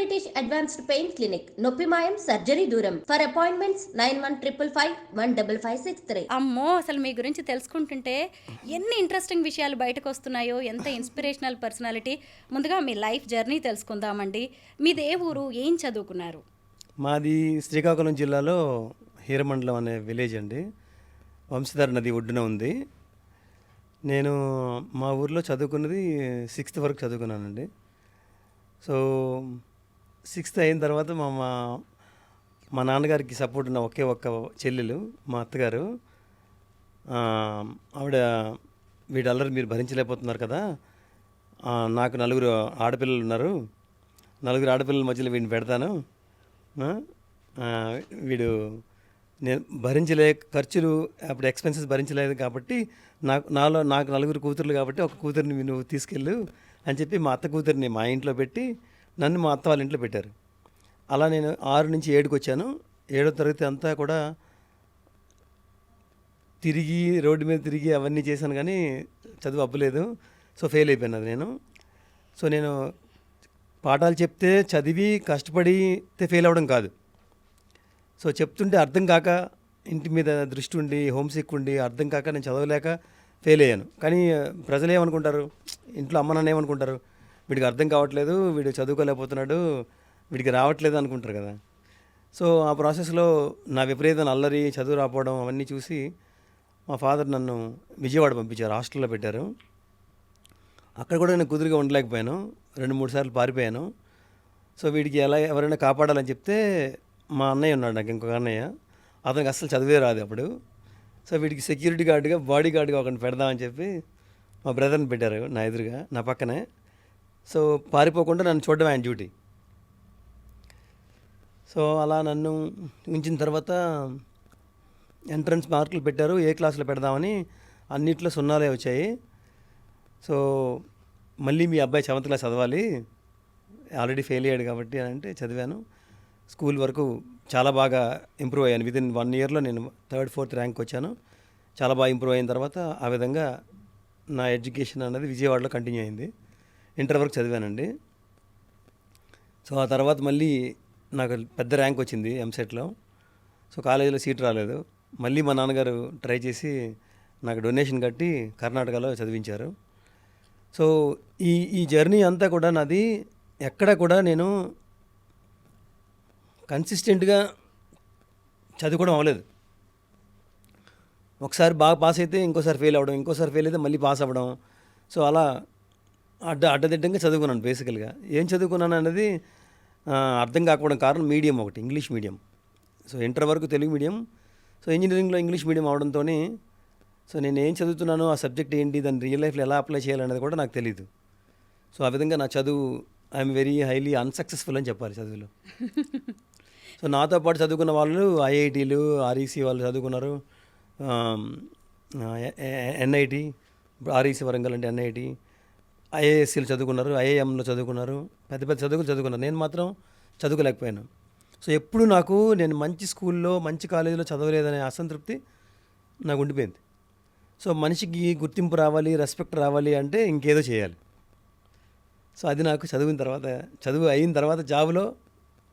British advanced pain clinic, నొప్పి మాయం, surgery దూరం. For appointments 9155515563. అమ్మో, అసలు మీ గురించి తెలుసుకుంటుంటే ఎన్ని ఇంట్రెస్టింగ్ విషయాలు బయటకు వస్తున్నాయో, ఎంత ఇన్స్పిరేషనల్ పర్సనాలిటీ. ముందుగా మీ లైఫ్ జర్నీ తెలుసుకుందామండి. మీది ఏ ఊరు, ఏం చదువుకున్నారు? మాది శ్రీకాకుళం జిల్లాలో హీరమండలం అనే విలేజ్ అండి. వంశధార నది ఒడ్డున ఉంది. నేను మా ఊర్లో చదువుకున్నది 6th వరకు చదువుకున్నానండి. సో 6th అయిన తర్వాత మా నాన్నగారికి సపోర్ట్ ఉన్న ఒకే ఒక్క చెల్లెలు మా అత్తగారు. ఆవిడ వీడల్లరి మీరు భరించలేకపోతున్నారు కదా, నాకు 4 ఆడపిల్లలు ఉన్నారు, 4 ఆడపిల్లల మధ్యలో వీడిని పెడతాను, వీడు నేను ఖర్చులు అప్పుడు ఎక్స్పెన్సెస్ భరించలేదు కాబట్టి నాకు 4 కూతుర్లు కాబట్టి ఒక కూతురిని నువ్వు తీసుకెళ్ళు అని చెప్పి మా అత్త కూతురిని మా ఇంట్లో పెట్టి నన్ను మా అత్త వాళ్ళ ఇంట్లో పెట్టారు. అలా నేను 6 నుంచి 7కి వచ్చాను. 7వ తరగతి అంతా కూడా తిరిగి రోడ్డు మీద తిరిగి అవన్నీ చేశాను, కానీ చదువు అవ్వలేదు. సో ఫెయిల్ అయిపోయాను అది నేను. సో నేను పాఠాలు చెప్తే చదివి కష్టపడితే ఫెయిల్ అవ్వడం కాదు. సో చెప్తుంటే అర్థం కాక, ఇంటి మీద దృష్టి ఉండి, హోమ్సిక్ ఉండి అర్థం కాక నేను చదవలేక ఫెయిల్ అయ్యాను. కానీ ప్రజలు ఏమనుకుంటారు, ఇంట్లో అమ్మ నాన్న ఏమనుకుంటారు, వీడికి అర్థం కావట్లేదు, వీడు చదువుకోలేకపోతున్నాడు, వీడికి రావట్లేదు అనుకుంటారు కదా. సో ఆ ప్రాసెస్లో నా విపరీతమైన అల్లరి, చదువు రాకపోవడం అవన్నీ చూసి మా ఫాదర్ నన్ను విజయవాడ పంపించారు, హాస్టల్లో పెట్టారు. అక్కడ కూడా నేను కుదురుగా ఉండలేకపోయాను, 2-3 సార్లు పారిపోయాను. సో వీడికి ఎవరైనా కాపాడాలని చెప్తే మా అన్నయ్య ఉన్నాడు, నాకు ఇంకొక అన్నయ్య, అతనికి అస్సలు చదివే రాదు అప్పుడు. సో వీడికి సెక్యూరిటీ గార్డ్గా, బాడీ గార్డ్గా ఒకరిని పెడదామని చెప్పి మా బ్రదర్ని పెట్టారు నా ఎదురుగా, నా పక్కనే. సో పారిపోకుండా నన్ను చూడడం ఆయన డ్యూటీ. సో అలా నన్ను ఉంచిన తర్వాత ఎంట్రన్స్ మార్కులు పెట్టారు, ఏ క్లాస్లో పెడదామని. అన్నిట్లో 0 వచ్చాయి. సో మళ్ళీ మీ అబ్బాయి 7th క్లాస్ చదవాలి, ఆల్రెడీ ఫెయిల్ అయ్యాడు కాబట్టి అని అంటే చదివాను. స్కూల్ వరకు చాలా బాగా ఇంప్రూవ్ అయ్యాను. వితిన్ 1 ఇయర్లో నేను 3rd 4th ర్యాంక్ వచ్చాను. చాలా బాగా ఇంప్రూవ్ అయిన తర్వాత ఆ విధంగా నా ఎడ్యుకేషన్ అనేది విజయవాడలో కంటిన్యూ అయింది. ఇంటర్ వరకు చదివానండి. సో ఆ తర్వాత మళ్ళీ నాకు పెద్ద ర్యాంక్ వచ్చింది ఎంసెట్లో. సో కాలేజీలో సీట్ రాలేదు. మళ్ళీ మా నాన్నగారు ట్రై చేసి నాకు డొనేషన్ కట్టి కర్ణాటకలో చదివించారు. సో ఈ జర్నీ అంతా కూడా నాది ఎక్కడ కూడా నేను కన్సిస్టెంట్గా చదువుకోవడం అవ్వలేదు. ఒకసారి బాగా పాస్ అయితే ఇంకోసారి ఫెయిల్ అవ్వడం, ఇంకోసారి ఫెయిల్ అయితే మళ్ళీ పాస్ అవ్వడం. సో అలా అడ్డదిడ్డంగా చదువుకున్నాను. బేసికల్గా ఏం చదువుకున్నాను అనేది అర్థం కాకపోవడం కారణం మీడియం ఒకటి, ఇంగ్లీష్ మీడియం. సో ఇంటర్ వరకు తెలుగు మీడియం, సో ఇంజనీరింగ్లో ఇంగ్లీష్ మీడియం అవడంతో సో నేను ఏం చదువుతున్నానో, ఆ సబ్జెక్ట్ ఏంటి, దాన్ని రియల్ లైఫ్లో ఎలా అప్లై చేయాలనేది కూడా నాకు తెలియదు. సో ఆ విధంగా నా చదువు ఐఎమ్ వెరీ హైలీ అన్సక్సెస్ఫుల్ అని చెప్పాలి చదువులో. సో నాతో పాటు చదువుకున్న వాళ్ళు ఐఐటీలు, ఆర్ఈసీ వాళ్ళు చదువుకున్నారు, ఎన్ఐటి, ఆర్ఈసీ వరంగల్ అంటే ఎన్ఐటి, ఐఏఎస్సీలు చదువుకున్నారు, ఐఐఎంలో చదువుకున్నారు, పెద్ద పెద్ద చదువులు చదువుకున్నారు. నేను మాత్రం చదువుకోలేకపోయాను. సో ఎప్పుడు నేను మంచి స్కూల్లో, మంచి కాలేజీలో చదవలేదనే అసంతృప్తి నాకు ఉండిపోయింది. సో మనిషికి గుర్తింపు రావాలి, రెస్పెక్ట్ రావాలి అంటే ఇంకేదో చేయాలి. సో అది నాకు చదువు అయిన తర్వాత జాబ్లో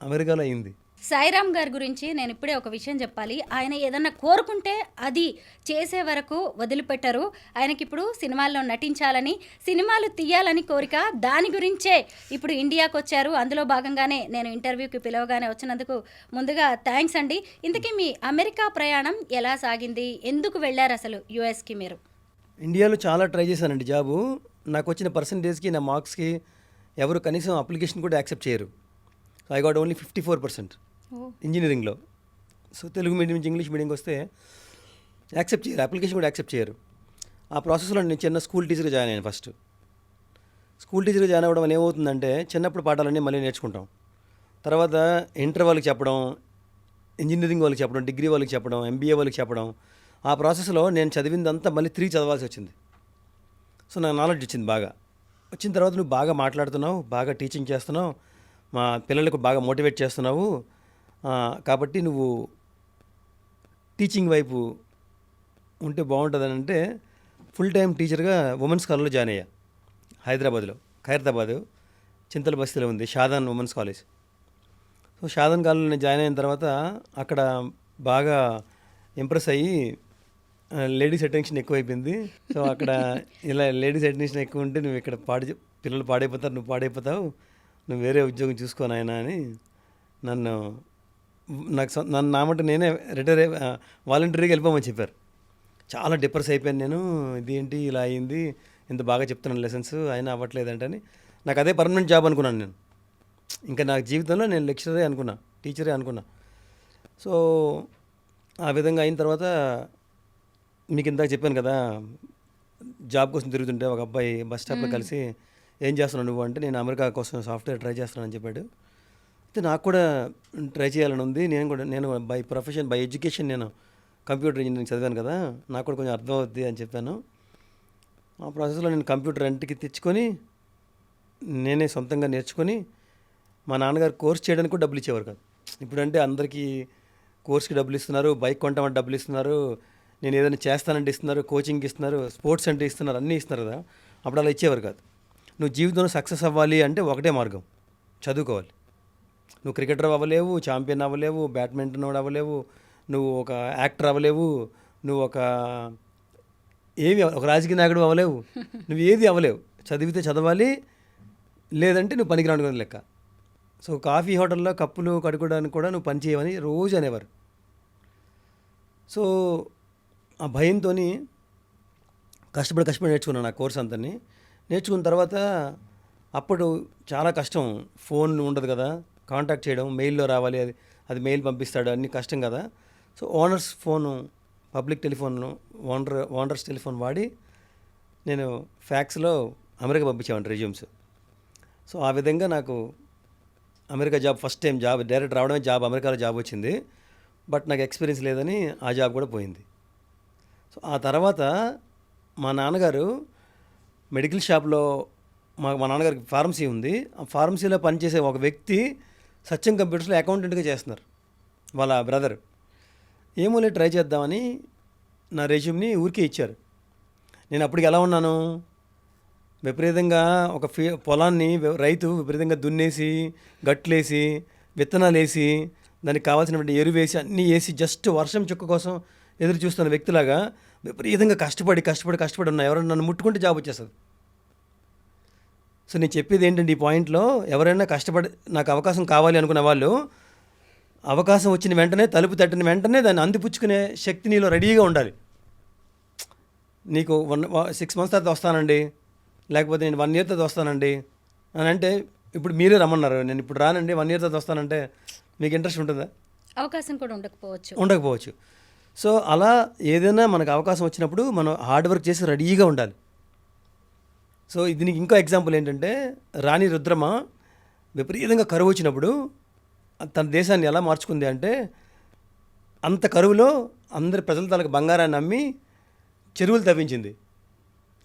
అమెరికాలో అయింది. సాయిరామ్ గారి గురించి నేను ఇప్పుడే ఒక విషయం చెప్పాలి. ఆయన ఏదన్నా కోరుకుంటే అది చేసే వరకు వదిలిపెట్టరు. ఆయనకి ఇప్పుడు సినిమాల్లో నటించాలని, సినిమాలు తీయాలని కోరిక. దాని గురించే ఇప్పుడు ఇండియాకి వచ్చారు. అందులో భాగంగానే నేను ఇంటర్వ్యూకి పిలవగానే వచ్చినందుకు ముందుగా థ్యాంక్స్ అండి. ఇంతకీ మీ అమెరికా ప్రయాణం ఎలా సాగింది? ఎందుకు వెళ్ళారు అసలు యుఎస్కి మీరు? ఇండియాలో చాలా ట్రై చేశానండి జాబు. నాకు వచ్చిన పర్సంటేజ్కి, నా మార్క్స్కి ఎవరు కనీసం అప్లికేషన్ కూడా యాక్సెప్ట్ చేయరు. సో ఐ గాట్ ఓన్లీ 54% ఇంజనీరింగ్లో. సో తెలుగు మీడియం నుంచి ఇంగ్లీష్ మీడియంకి వస్తే యాక్సెప్ట్ చేయరు, అప్లికేషన్ కూడా యాక్సెప్ట్ చేయరు. ఆ ప్రాసెస్లో నేను చిన్న స్కూల్ టీచర్గా జాయిన్ అయ్యాను. ఫస్ట్ స్కూల్ టీచర్గా జాయిన్ అవ్వడం వల్ల ఏమవుతుందంటే చిన్నప్పుడు పాఠాలన్నీ మళ్ళీ నేర్చుకుంటాం. తర్వాత ఇంటర్ వాళ్ళకి చెప్పడం, ఇంజనీరింగ్ వాళ్ళకి చెప్పడం, డిగ్రీ వాళ్ళకి చెప్పడం, ఎంబీఏ వాళ్ళకి చెప్పడం. ఆ ప్రాసెస్లో నేను చదివిందంతా మళ్ళీ 3 చదవాల్సి వచ్చింది. సో నాకు నాలెడ్జ్ వచ్చింది బాగా. వచ్చిన తర్వాత నువ్వు బాగా మాట్లాడుతున్నావు, బాగా టీచింగ్ చేస్తున్నావు, మా పిల్లలకు బాగా మోటివేట్ చేస్తున్నావు, కాబట్టి నువ్వు టీచింగ్ వైపు ఉంటే బాగుంటుందని అంటే ఫుల్ టైం టీచర్గా ఉమెన్స్ కాలేజ్లో జాయిన్ అయ్యా. హైదరాబాద్లో, ఖైరతాబాద్ చింతల బస్తీలో ఉంది Shadan women's college. So Shadan కాలేజ్లో నేను జాయిన్ అయిన తర్వాత అక్కడ బాగా ఇంప్రెస్ అయ్యి లేడీస్ అటెన్షన్ ఎక్కువైపోయింది. సో అక్కడ ఇలా లేడీస్ అటెన్షన్ ఎక్కువ ఉంటే నువ్వు ఇక్కడ పిల్లలు పాడైపోతారు, నువ్వు పాడైపోతావు, నువ్వు వేరే ఉద్యోగం చూసుకో నాయనా అని నన్ను నన్ను నామంటే నేనే రిటైర్ వాలంటరీగా వెళ్ళిపోమని చెప్పారు. చాలా డిప్రెస్ అయిపోయాను నేను. ఇదేంటి ఇలా అయింది, ఇంత బాగా చెప్తున్నాను లెసన్స్ అయినా అవ్వట్లేదంటే అని. నాకు అదే పర్మనెంట్ జాబ్ అనుకున్నాను నేను. ఇంకా నా జీవితంలో నేను లెక్చరరే అనుకున్నా, టీచరే అనుకున్నా. సో ఆ విధంగా అయిన తర్వాత మీకు ఇందాక చెప్పాను కదా, జాబ్ కోసం తిరుగుతుంటే ఒక అబ్బాయి బస్ స్టాప్లో కలిసి ఏం చేస్తున్నావు నువ్వు అంటే నేను అమెరికా కోసం సాఫ్ట్వేర్ ట్రై చేస్తున్నానని చెప్పాడు. అయితే నాకు కూడా ట్రై చేయాలని ఉంది. నేను బై ప్రొఫెషన్ బై ఎడ్యుకేషన్ నేను కంప్యూటర్ ఇంజనీరింగ్ చదివాను కదా, నాకు కూడా కొంచెం అర్థం అవుద్ది అని చెప్పాను. ఆ ప్రాసెస్లో నేను కంప్యూటర్ రెంట్కి తెచ్చుకొని నేనే సొంతంగా నేర్చుకొని మా నాన్నగారు కోర్స్ చేయడానికి కూడా డబ్బులు ఇచ్చేవారు కాదు. ఇప్పుడంటే అందరికీ కోర్స్కి డబ్బులు ఇస్తున్నారు, బైక్ కొంటామని డబ్బులు ఇస్తున్నారు, నేను ఏదైనా చేస్తానంటే ఇస్తున్నారు, కోచింగ్ ఇస్తున్నారు, స్పోర్ట్స్ అంటే ఇస్తున్నారు, అన్నీ ఇస్తున్నారు కదా. అప్పుడు అలా ఇచ్చేవారు కాదు. నువ్వు జీవితంలో సక్సెస్ అవ్వాలి అంటే ఒకటే మార్గం, చదువుకోవాలి. నువ్వు క్రికెటర్ అవ్వలేవు, ఛాంపియన్ అవ్వలేవు, బ్యాడ్మింటన్ అవ్వలేవు, నువ్వు ఒక యాక్టర్ అవ్వలేవు, నువ్వు ఒక రాజకీయ నాయకుడు అవ్వలేవు, నువ్వు ఏది అవ్వలేవు. చదివితే చదవాలి, లేదంటే నువ్వు పనికిరాని లెక్క. సో కాఫీ హోటల్లో కప్పులు కడుక్కోవడానికి కూడా నువ్వు పని చేయవని రోజు అనేవారు. సో ఆ భయంతో కష్టపడి నేర్చుకున్నాను ఆ కోర్స్ అంతని. నేర్చుకున్న తర్వాత అప్పుడు చాలా కష్టం, ఫోన్ ఉండదు కదా, కాంటాక్ట్ చేయడం, మెయిల్లో రావాలి, అది మెయిల్ పంపిస్తాడు, అన్నీ కష్టం కదా. So owners phone, public telephone, owners telephone వాడి నేను ఫ్యాక్స్లో అమెరికా పంపించాను రెజ్యూమ్స్. సో ఆ విధంగా నాకు America job first time job direct రావడమే జాబ్, అమెరికాలో జాబ్ వచ్చింది. బట్ నాకు ఎక్స్పీరియన్స్ లేదని ఆ జాబ్ కూడా పోయింది. సో ఆ తర్వాత మా నాన్నగారు మెడికల్ షాప్లో, మా నాన్నగారికి ఫార్మసీ ఉంది, ఆ ఫార్మసీలో పనిచేసే ఒక వ్యక్తి సత్యం కంప్యూటర్స్లో అకౌంటెంట్గా చేస్తున్నారు, వాళ్ళ బ్రదర్. ఏమో లేదు ట్రై చేద్దామని నా రెజ్యూమ్ని ఊరికే ఇచ్చారు. నేను అప్పటికి ఎలా ఉన్నాను, విపరీతంగా ఒక పొలాన్ని రైతు విపరీతంగా దున్నేసి, గట్లేసి, విత్తనాలు వేసి, దానికి కావాల్సినటువంటి ఎరువు వేసి, అన్నీ వేసి జస్ట్ వర్షం చుక్క కోసం ఎదురు చూస్తున్న వ్యక్తిలాగా విపరీతంగా కష్టపడి ఉన్నా. ఎవరైనా నన్ను ముట్టుకుంటే జాబ్ వచ్చేస్తుంది. సో నేను చెప్పేది ఏంటంటే ఈ పాయింట్లో ఎవరైనా కష్టపడి నాకు అవకాశం కావాలి అనుకున్న వాళ్ళు అవకాశం వచ్చిన వెంటనే, తలుపు తట్టిన వెంటనే దాన్ని అందిపుచ్చుకునే శక్తి నీలో రెడీగా ఉండాలి. నీకు 6 months తర్వాత వస్తానండి, లేకపోతే నేను 1 year తర్వాత వస్తానండి అని అంటే, ఇప్పుడు మీరే రమ్మన్నారు, నేను ఇప్పుడు రానండి 1 year తర్వాత వస్తానంటే మీకు ఇంట్రెస్ట్ ఉంటుందా? అవకాశం కూడా ఉండకపోవచ్చు. సో అలా ఏదైనా మనకు అవకాశం వచ్చినప్పుడు మనం హార్డ్ వర్క్ చేసి రెడీగా ఉండాలి. సో దీనికి ఇంకో ఎగ్జాంపుల్ ఏంటంటే, రాణి రుద్రమ విపరీతంగా కరువు వచ్చినప్పుడు తన దేశాన్ని ఎలా మార్చుకుంది అంటే, అంత కరువులో అందరి ప్రజల తలకు బంగారాన్ని అమ్మి చెరువులు తవ్వించింది.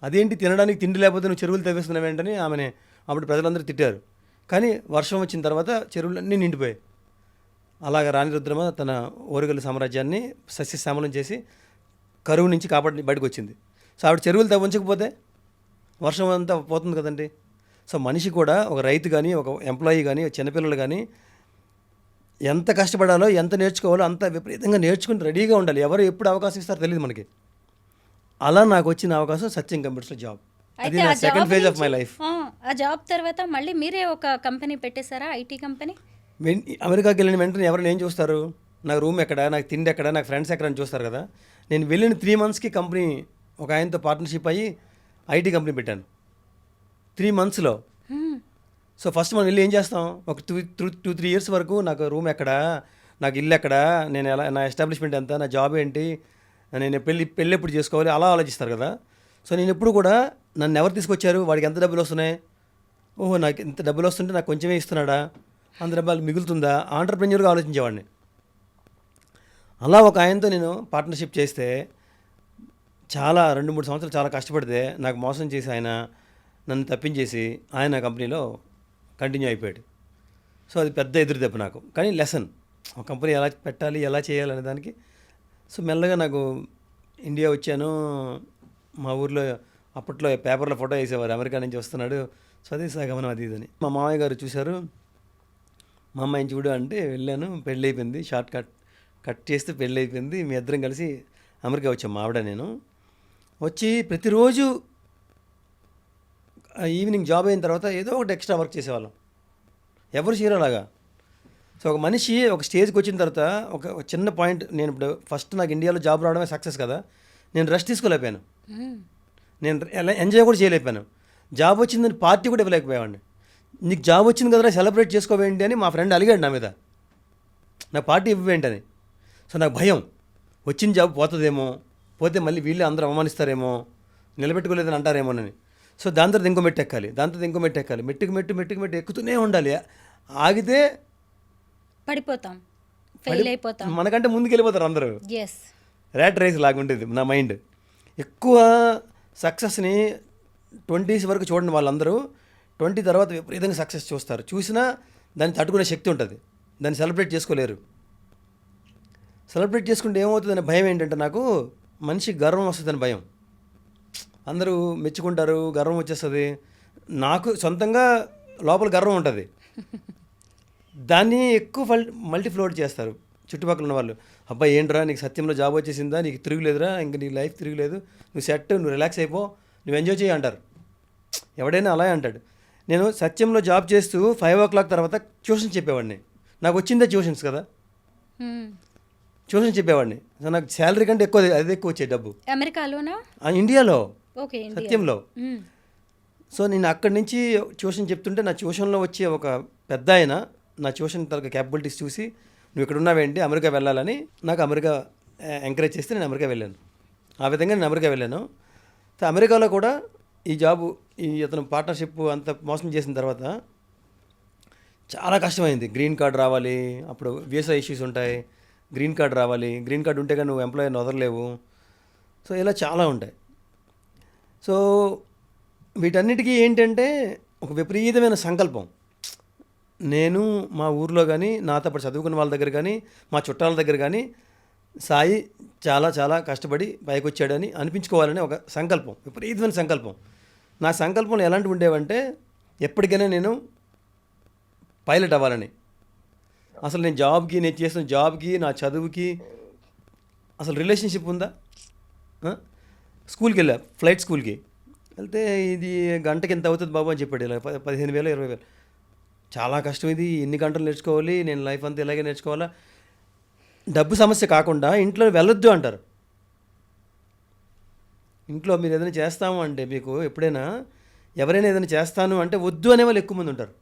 అదేంటి, తినడానికి తిండి లేకపోతే నువ్వు చెరువులు తవ్వేస్తున్నావు ఏంటని ఆమెనే అప్పుడు ప్రజలందరూ తిట్టారు. కానీ వర్షం వచ్చిన తర్వాత చెరువులన్నీ నిండిపోయాయి. అలాగ రాణి రుద్రమ తన ఓరుగల్లు సామ్రాజ్యాన్ని సస్యశ్యామలం చేసి కరువు నుంచి కాపాడి బయటకు వచ్చింది. సో ఆవిడ చెరువులు తవ్వించకపోతే వర్షం అంతా పోతుంది కదండి. సో మనిషి కూడా, ఒక రైతు కానీ, ఒక ఎంప్లాయీ కానీ, చిన్నపిల్లలు కానీ ఎంత కష్టపడాలో, ఎంత నేర్చుకోవాలో అంత విపరీతంగా నేర్చుకుని రెడీగా ఉండాలి. ఎవరు ఎప్పుడు అవకాశం ఇస్తారో తెలియదు మనకి. అలా నాకు వచ్చిన అవకాశం సత్యం కంప్యూటర్స్లో జాబ్. అది నా second phase of my life. ఆ జాబ్ తర్వాత మళ్ళీ మీరే ఒక కంపెనీ పెట్టేశారా, ఐటీ కంపెనీ? అమెరికాకి వెళ్ళిన వెంటనే ఎవరైనా ఏం చూస్తారు, నాకు రూమ్ ఎక్కడ, నాకు తిండి ఎక్కడ, నాకు ఫ్రెండ్స్ ఎక్కడ అని చూస్తారు కదా. నేను వెళ్ళిన 3 monthsకి కంపెనీ ఒక ఆయనతో పార్ట్నర్షిప్ అయ్యి ఐటీ కంపెనీ పెట్టాను 3 monthsలో. సో ఫస్ట్ మనం వెళ్ళి ఏం చేస్తాం, ఒక 2-3 years వరకు నాకు రూమ్ ఎక్కడ, నాకు ఇల్లు ఎక్కడ, నేను ఎలా, నా ఎస్టాబ్లిష్మెంట్ ఎంత, నా జాబ్ ఏంటి, నేను పెళ్ళి ఎప్పుడు చేసుకోవాలి, అలా ఆలోచిస్తారు కదా. సో నేను ఎప్పుడు కూడా నన్ను ఎవరు తీసుకొచ్చారు, వాడికి ఎంత డబ్బులు వస్తున్నాయి, ఓహో నాకు ఇంత డబ్బులు వస్తుంటే నాకు కొంచెమే ఇస్తున్నాడా, అంత డబ్బులు మిగులుతుందా, ఆంటర్ప్రెన్యూర్గా ఆలోచించేవాడిని. అలా ఒక ఆయనతో నేను పార్ట్నర్షిప్ చేస్తే చాలా 2-3 సంవత్సరాలు చాలా కష్టపడితే నాకు మోసం చేసి ఆయన నన్ను తప్పించేసి ఆయన కంపెనీలో కంటిన్యూ అయిపోయాడు. సో అది పెద్ద ఎదురు దెబ్బ నాకు, కానీ లెసన్, ఒక కంపెనీ ఎలా పెట్టాలి, ఎలా చేయాలి అనే దానికి. సో మెల్లగా నాకు ఇండియా వచ్చాను. మా ఊర్లో అప్పట్లో పేపర్లో ఫోటో వేసేవారు, అమెరికా నుంచి వస్తున్నాడు, స్వదేశ గమనం అది ఇదని. మా మామయ్య గారు చూశారు, మా అమ్మాయిని చూడు అంటే వెళ్ళాను, పెళ్ళి అయిపోయింది. షార్ట్ కట్ చేస్తే పెళ్ళి అయిపోయింది. మీ ఇద్దరం కలిసి అమెరికా వచ్చాం, మా ఆవిడ నేను. వచ్చి ప్రతిరోజు ఈవినింగ్ జాబ్ అయిన తర్వాత ఏదో ఒకటి ఎక్స్ట్రా వర్క్ చేసేవాళ్ళం, ఎవరు చేయలేలాగా. సో ఒక మనిషి ఒక స్టేజ్కి వచ్చిన తర్వాత ఒక చిన్న పాయింట్, నేను ఇప్పుడు ఫస్ట్ నాకు ఇండియాలో జాబ్ రావడమే సక్సెస్ కదా, నేను రెస్ట్ తీసుకోలేకపోయాను, నేను ఎంజాయ్ కూడా చేయలేకపోయాను. జాబ్ వచ్చిందని పార్టీ కూడా ఇవ్వలేకపోయావాడిని. నీకు జాబ్ వచ్చింది కదరా సెలబ్రేట్ చేసుకోవేంటి అని మా ఫ్రెండ్ అలిగాడు నా మీద, నాకు పార్టీ ఇవ్వేంటని. సో నాకు భయం, వచ్చిన జాబ్ పోతుందేమో, పోతే మళ్ళీ వీళ్ళే అందరూ అవమానిస్తారేమో, నిలబెట్టుకోలేదని అంటారేమోనని. సో దాని తర్వాత ఇంకో మెట్టు ఎక్కాలి, దాని తర్వాత ఇంకో మెట్టు ఎక్కాలి, మెట్టుకు ఎక్కుతూనే ఉండాలి. ఆగితే పడిపోతాం, ఫెయిల్ అయిపోతాం, మనకంటే ముందుకు వెళ్ళిపోతారు అందరూ. ఎస్, ర్యాట్ రేస్ లాగా ఉండేది నా మైండ్. ఎక్కువ సక్సెస్ని 20s వరకు చూడండి వాళ్ళందరూ, 20 తర్వాత విపరీతంగా సక్సెస్ చూస్తారు. చూసినా దాన్ని తట్టుకునే శక్తి ఉంటుంది, దాన్ని సెలబ్రేట్ చేసుకోలేరు. సెలబ్రేట్ చేసుకుంటే ఏమవుతుందనే భయం ఏంటంటే, నాకు మనిషి గర్వం వస్తుందని భయం. అందరూ మెచ్చుకుంటారు, గర్వం వచ్చేస్తుంది. నాకు సొంతంగా లోపల గర్వం ఉంటుంది, దాన్ని ఎక్కువ మల్టీఫ్లోట్ చేస్తారు చుట్టుపక్కల ఉన్న వాళ్ళు. అబ్బాయి ఏంట్రా నీకు సత్యంలో జాబ్ వచ్చేసిందా, నీకు తిరుగులేదురా, ఇంక నీ లైఫ్ తిరుగులేదు, నువ్వు సెట్, నువ్వు రిలాక్స్ అయిపో, నువ్వు ఎంజాయ్ చేయి అంటారు. ఎవడైనా అలాగే అంటాడు. నేను సత్యంలో జాబ్ చేస్తూ 5 o'clock తర్వాత ట్యూషన్ చెప్పేవాడిని. నాకు వచ్చిందే ట్యూషన్స్ కదా, ట్యూషన్ చెప్పేవాడిని. సో నాకు శాలరీ కంటే ఎక్కువ అదే ఎక్కువ వచ్చే డబ్బు. అమెరికాలోనా? ఇండియాలో, ఓకే, సత్యంలో. సో నేను అక్కడి నుంచి ట్యూషన్ చెప్తుంటే నా ట్యూషన్లో వచ్చే ఒక పెద్ద ఆయన నా ట్యూషన్ తరగ క్యాపబిలిటీస్ చూసి, నువ్వు ఇక్కడ ఉన్నావేంటి, అమెరికా వెళ్ళాలని నాకు అమెరికా ఎంకరేజ్ చేస్తే నేను అమెరికా వెళ్ళాను. ఆ విధంగా నేను అమెరికా వెళ్ళాను. సో అమెరికాలో కూడా ఈ జాబు, అతను పార్ట్నర్షిప్ అంత మోసం చేసిన తర్వాత చాలా కష్టమైంది. గ్రీన్ కార్డ్ రావాలి, అప్పుడు వీసా ఇష్యూస్ ఉంటాయి, గ్రీన్ కార్డ్ రావాలి, గ్రీన్ కార్డ్ ఉంటే కానీ నువ్వు ఎంప్లాయర్ని వదలలేవు. సో ఇలా చాలా ఉంటాయి. సో వీటన్నిటికీ ఏంటంటే ఒక విపరీతమైన సంకల్పం. నేను మా ఊర్లో కానీ, నాతో పాటు చదువుకున్న వాళ్ళ దగ్గర కానీ, మా చుట్టాల దగ్గర కానీ, సాయి చాలా చాలా కష్టపడి పైకి వచ్చాడని అనిపించుకోవాలని ఒక సంకల్పం, విపరీతమైన సంకల్పం. నా సంకల్పంలో ఎలాంటివి ఉండేవంటే, ఎప్పటికైనా నేను పైలట్ అవ్వాలని. అసలు నేను చేస్తున్న జాబ్కి నా చదువుకి అసలు రిలేషన్షిప్ ఉందా? స్కూల్కి వెళ్ళా, ఫ్లైట్ స్కూల్కి వెళ్తే, ఇది గంటకి ఎంత అవుతుంది బాబు అని చెప్పాడు. ఇలా 15,000 20,000. చాలా కష్టం ఇది, ఎన్ని గంటలు నేర్చుకోవాలి, నేను లైఫ్ అంతా ఇలాగే నేర్చుకోవాలా. డబ్బు సమస్య కాకుండా ఇంట్లో వెళ్ళొద్దు అంటారు. ఇంట్లో మీరు ఏదైనా చేస్తాము అంటే, మీకు ఎప్పుడైనా ఎవరైనా ఏదైనా చేస్తాను అంటే వద్దు అనేవాళ్ళు ఎక్కువ మంది ఉంటారు,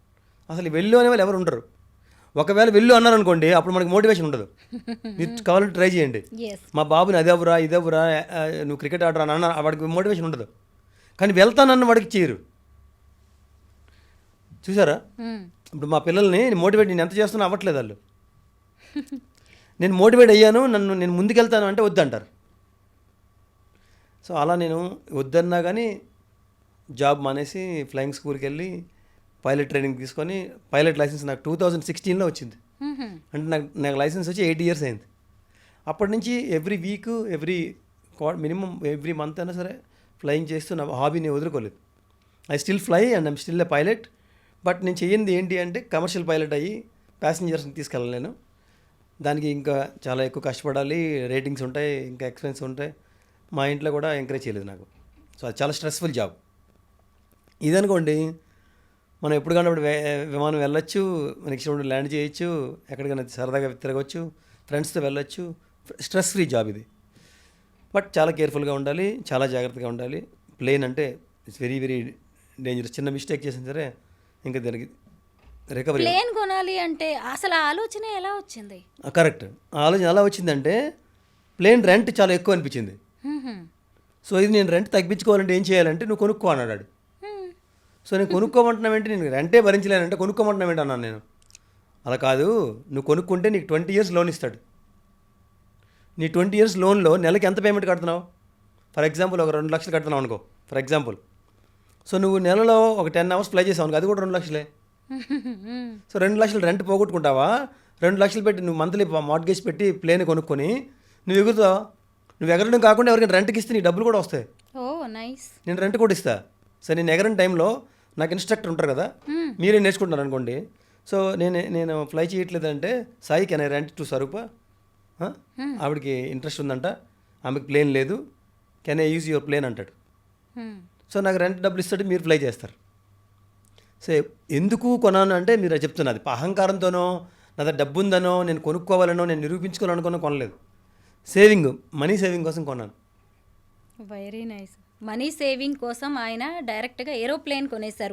అసలు వెళ్ళు అనేవాళ్ళు ఎవరు ఉండరు. ఒకవేళ వెళ్ళు అన్నారనుకోండి, అప్పుడు మనకి మోటివేషన్ ఉండదు. మీరు కావాలంటే ట్రై చేయండి. మా బాబుని అదెవరా ఇదెవరా, నువ్వు క్రికెట్ ఆడరా అన్న, వాడికి మోటివేషన్ ఉండదు. కానీ వెళ్తానన్న వాడికి చేయరు. చూసారా? ఇప్పుడు మా పిల్లల్ని నేను ఎంత చేస్తున్నా అవ్వట్లేదు వాళ్ళు. నేను మోటివేట్ అయ్యాను, నేను ముందుకెళ్తాను అంటే వద్దంటారు. సో అలా నేను వద్దన్నా కానీ జాబ్ మానేసి ఫ్లయింగ్ స్కూల్కి వెళ్ళి పైలట్ ట్రైనింగ్ తీసుకొని, పైలట్ లైసెన్స్ నాకు 2016లో వచ్చింది. అంటే నాకు లైసెన్స్ వచ్చి 8 years అయింది. అప్పటి నుంచి every week, minimum every month అయినా సరే ఫ్లయింగ్ చేస్తూ నా హాబీని వదులుకోలేదు. I still fly and I'm still a pilot. But నేను చెయ్యింది ఏంటి అంటే, కమర్షియల్ పైలట్ అయ్యి ప్యాసింజర్స్ని తీసుకెళ్ళలేను. దానికి ఇంకా చాలా ఎక్కువ కష్టపడాలి, రేటింగ్స్ ఉంటాయి, ఇంకా ఎక్స్పెన్స్ ఉంటాయి. మా ఇంట్లో కూడా ఎంకరేజ్ చేయలేదు నాకు. సో అది చాలా స్ట్రెస్ఫుల్ జాబ్. ఇదనుకోండి, మనం ఎప్పుడు కానప్పుడు విమానం వెళ్ళొచ్చు, మనకి ఇష్టం ల్యాండ్ చేయొచ్చు, ఎక్కడికైనా సరదాగా తిరగవచ్చు, ఫ్రెండ్స్తో వెళ్ళొచ్చు, స్ట్రెస్ ఫ్రీ జాబ్ ఇది. బట్ చాలా కేర్ఫుల్గా ఉండాలి, చాలా జాగ్రత్తగా ఉండాలి. ప్లేన్ అంటే ఇట్స్ వెరీ వెరీ డేంజరస్. చిన్న మిస్టేక్ చేసిన సరే ఇంకా దానికి రికవరీ. ప్లేన్ కొనాలి అంటే అసలు ఆలోచన ఎలా వచ్చింది? కరెక్ట్, ఆలోచన ఎలా వచ్చిందంటే, ప్లేన్ రెంట్ చాలా ఎక్కువ అనిపించింది. సో ఇది నేను రెంట్ తగ్గించుకోవాలంటే ఏం చేయాలంటే, నువ్వు కొనుక్కో అన్నాడు. సో నేను కొనుక్కోమంటున్నావేంటి, నేను రెంటే భరించలేనంటే కొనుక్కోమంటున్నావేంటి అన్నాను నేను. అలా కాదు, నువ్వు కొనుక్కుంటే నీకు 20 years లోన్ ఇస్తాడు. నీ 20 years లోన్లో నెలకి ఎంత పేమెంట్ కడుతున్నావు? ఫర్ ఎగ్జాంపుల్ ఒక 2 లక్షలు కడుతున్నావు అనుకో, ఫర్ ఎగ్జాంపుల్. సో నువ్వు నెలలో ఒక 10 hours ఫ్లై చేసావు అనుకో, అది కూడా 2 లక్షలే. సో 2 లక్షలు రెంట్ పోగొట్టుకుంటావా? 2 లక్షలు పెట్టి నువ్వు మంత్లీ మార్ట్గేజ్ పెట్టి ప్లేన్ కొనుక్కొని నువ్వు ఎగురుతావా? నువ్వు ఎగరడం కాకుండా ఎవరికైనా రెంట్కి ఇస్తే నీ డబ్బులు కూడా వస్తాయి. ఓ నైస్. నేను రెంట్ కూడా ఇస్తా. సో నేను ఎగరని టైంలో నాకు ఇన్స్ట్రక్టర్ ఉంటారు కదా, మీరే నేర్చుకుంటున్నారు అనుకోండి. సో నేను ఫ్లై చేయట్లేదంటే Sai can I rent to Swaroopa, ఆవిడకి ఇంట్రెస్ట్ ఉందంట, ఆమెకి ప్లేన్ లేదు, can I use your plane అంటాడు. సో నాకు రెంట్ డబ్బులు ఇస్తాడు, మీరు ఫ్లై చేస్తారు. సో ఎందుకు కొనాను అంటే మీరు చెప్తున్నది అహంకారంతోనో, నా దగ్గర డబ్బు ఉందనో, నేను కొనుక్కోవాలనో, నేను నిరూపించుకోవాలనుకున్నో కొనలేదు. మనీ సేవింగ్ కోసం కొన్నాను. Very nice. మనీ సేవింగ్ కోసం ఆయన డైరెక్ట్గా ఏరోప్లేన్ కొనేశారు.